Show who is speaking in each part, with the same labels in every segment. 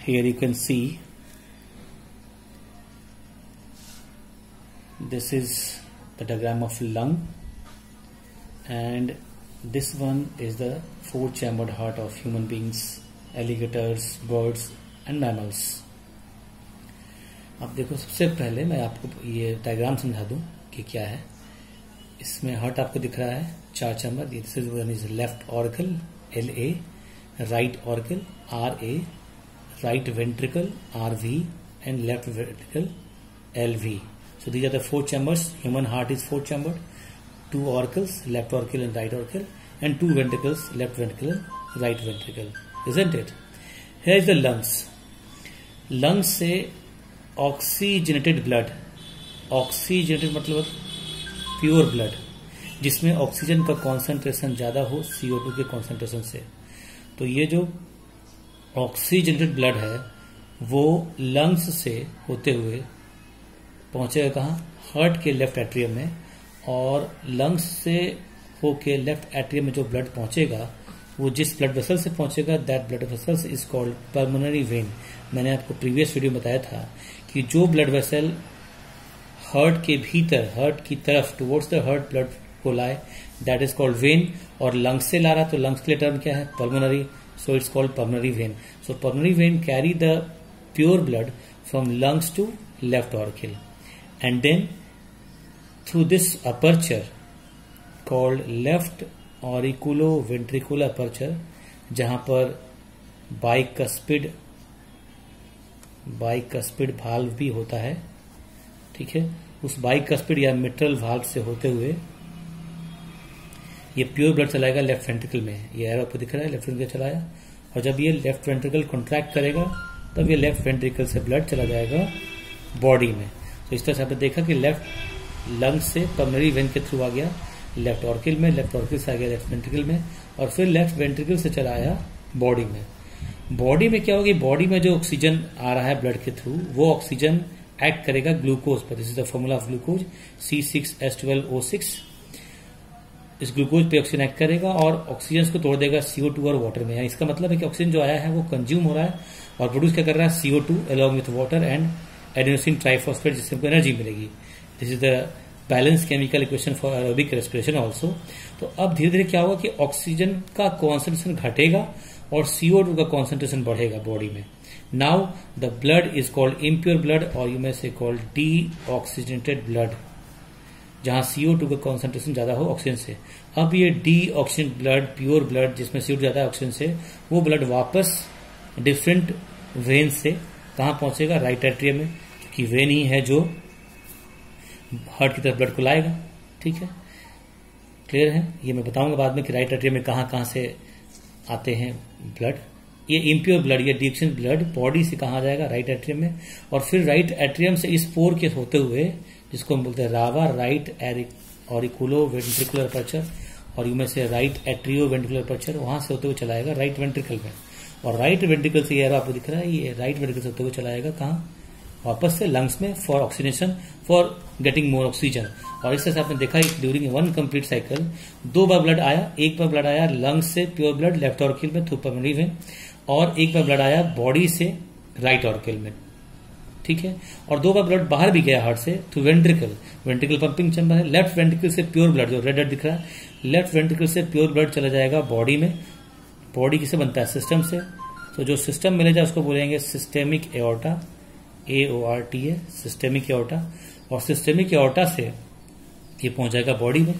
Speaker 1: here you can see this is the diagram of lung, and this one is the four chambered heart of human beings, alligators, birds and mammals. अब देखो, सबसे पहले मैं आपको ये diagram समझा दूं कि क्या है। इसमें हार्ट आपको दिख रहा है, चार चैम्बर। This is one is left auricle LA, right auricle RA, right ventricle RV and left ventricle LV. So these are the four chambers. Human heart is four chambered, two auricles, left auricle and right auricle, and two ventricles, left ventricle and right ventricle, isn't it? Here is the lungs. Lungs से oxygenated blood, oxygenated मतलब pure blood, जिसमें oxygen का concentration ज्यादा हो CO2 के concentration से। तो ये जो ऑक्सीजनेटेड ब्लड है वो लंग्स से होते हुए पहुंचेगा कहाँ? हार्ट के लेफ्ट एट्रियम में, और लंग्स से होके लेफ्ट एट्रियम में जो ब्लड पहुंचेगा वो जिस ब्लड वेसल से पहुंचेगा, that blood vessels is called pulmonary when. मैंने आपको प्रीवियस वीडियो में बताया था कि जो ब्लड वेसल हार्ट के भीतर, हार्ट की तरफ टुवर्ड्स द हार्ट ब्लड को लाए, दैट इज कॉल्ड वेन। और लंग्स से ला रहा तो लंग्स के लिए टर्म क्या है? Pulmonary. So it's called pulmonary vein. So pulmonary vein carry the pure blood from lungs to left auricle, and then through this aperture called left auriculoventricular aperture, जहां पर बाइकस्पिड भाल्व भी होता है, ठीक है, उस बाइकस्पिड या मिट्रल भाल्व से होते हुए ये प्योर ब्लड चलाएगा लेफ्ट वेंट्रिकल में। ये एरो आपको दिख रहा है, लेफ्ट वेंट्रिकल चलाया, और जब ये लेफ्ट वेंट्रिकल कॉन्ट्रैक्ट करेगा तब ये लेफ्ट वेंट्रिकल से ब्लड चला जाएगा बॉडी में। तो इस तरह से आपने देखा कि लेफ्ट लंग से पल्मोनरी वेन के थ्रू आ गया लेफ्ट ऑरिकल में, लेफ्ट ऑरिकल से आ गया लेफ्ट वेंट्रिकल में, और फिर लेफ्ट वेंट्रिकल से चला आया बॉडी में। बॉडी में क्या होगी? बॉडी में जो ऑक्सीजन आ रहा है ब्लड के थ्रू, वो ऑक्सीजन एक्ट करेगा ग्लूकोज पर। This is the formula of glucose, C6H12O6। इस ग्लूकोज पे ऑक्सीजन एक्ट करेगा और ऑक्सीजन को तोड़ देगा CO2 और वाटर में। इसका मतलब है कि ऑक्सीजन जो आया है वो कंज्यूम हो रहा है और प्रोड्यूस क्या कर रहा है? CO2 along with water and adenosine triphosphate, जिससे हमको एनर्जी मिलेगी। This is the balance chemical equation for aerobic respiration also. तो अब धीरे धीरे क्या होगा कि ऑक्सीजन का कॉन्सेंट्रेशन घटेगा और CO2 का कॉन्सेंट्रेशन बढ़ेगा बॉडी में। Now the blood is called impure blood, और यू मे से कॉल्ड डीऑक्सीजनेटेड ब्लड, जहां CO2 का कॉन्सेंट्रेशन ज्यादा हो ऑक्सीजन से। अब ये डीऑक्सीजनेटेड ब्लड, प्योर ब्लड जिसमें CO2 ज्यादा है ऑक्सीजन से, वो ब्लड वापस डिफरेंट वेन से कहां पहुंचेगा? राइट एट्रियम में, क्योंकि वेन ही है जो हार्ट की तरफ ब्लड को लाएगा। ठीक है, क्लियर है? ये मैं बताऊंगा बाद में कि राइट एट्रियम में कहां से आते हैं ब्लड। ये इम्प्योर ब्लड, ये डिऑक्सीजन ब्लड बॉडी से कहां आ जाएगा? राइट एट्रियम में, और फिर राइट एट्रियम से इस पोर के होते हुए, जिसको हम बोलते हैं रावा, राइट ऑरिकुलो वेंट्रिकुलर अपर्चर, और यू में से राइट एट्रियो वेंट्रिकुलर अपर्चर, वहां से होते हुए चलाएगा राइट वेंट्रिकल में। और राइट वेंट्रिकल से ये आपको दिख रहा है, ये राइट वेंट्रिकल से होते हुए चलाएगा कहाँ? वापस से लंग्स में for oxygenation, for getting more oxygen. और इस तरह से आपने देखा ड्यूरिंग वन कंप्लीट साइकिल 2 बार ब्लड आया। एक बार ब्लड आया लंग्स से प्योर ब्लड लेफ्ट ऑरिकल में थ्रू पल्मोनरी वेन, और एक बार ब्लड आया बॉडी से राइट ऑरिकल में, ठीक है। और 2 बार ब्लड बाहर भी गया हार्ट से through ventricle, ventricle pumping chamber है। लेफ्ट वेंट्रिकल से प्योर ब्लड, जो रेड दिख रहा है, लेफ्ट वेंट्रिकल से प्योर ब्लड चला जाएगा बॉडी में। बॉडी किसे बनता है? सिस्टम से। तो जो सिस्टम मिलेगा उसको बोलेंगे systemic aorta, AORTA, systemic aorta. और सिस्टेमिक एओर्टा से ये पहुंच जाएगा बॉडी में।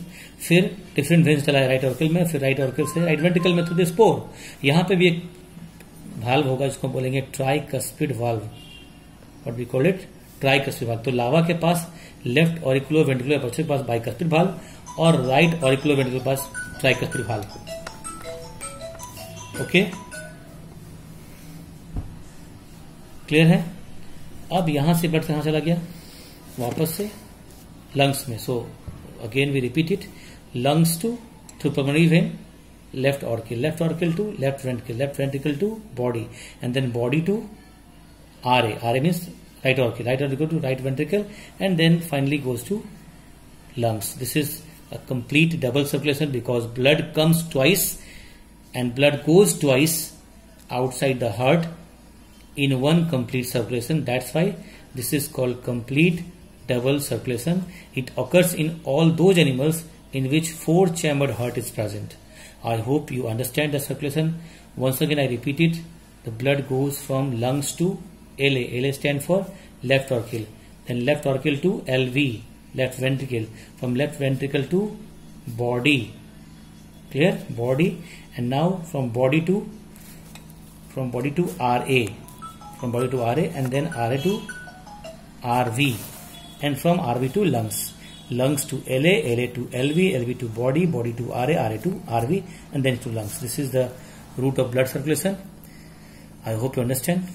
Speaker 1: फिर डिफरेंट वेन्स चला राइट ऑरिकल में, फिर राइट ऑरिकल से राइट वेंट्रिकल में थ्रू द स्पोर। यहां पे भी एक वाल्व होगा जिसको बोलेंगे tricuspid valve, what we call it, tricuspid valve. तो लावा के पास लेफ्ट ऑरिकुलो वेंट्रिकुलर अपर्चर के पास बाइकस्पिड वाल्व, और राइट ऑरिकुलो वेंट्रिकुलर के पास ट्राइकस्पिड वाल्व। ओके, क्लियर है? अब यहां से ब्लड कहां चला गया? वापस से लंग्स में। So again we repeat it, lungs to through pulmonary vein, left auricle to left ventricle to body, and then body to RA means right auricle to right ventricle, and then finally goes to lungs. This is a complete double circulation because blood comes twice and blood goes twice outside the heart in one complete circulation. That's why this is called complete double circulation. It occurs in all those animals in which 4-chambered heart is present. I hope you understand the circulation. Once again I repeat it. The blood goes from lungs to LA. LA stands for left auricle. Then left auricle to LV, left ventricle. From left ventricle to body. Clear? Body. And now from body to RA. From body to RA, and then RA to RV. And from RV to lungs. Lungs to LA, LA to LV, LV to body, body to RA, RA to RV, and then to lungs. This is the route of blood circulation. I hope you understand.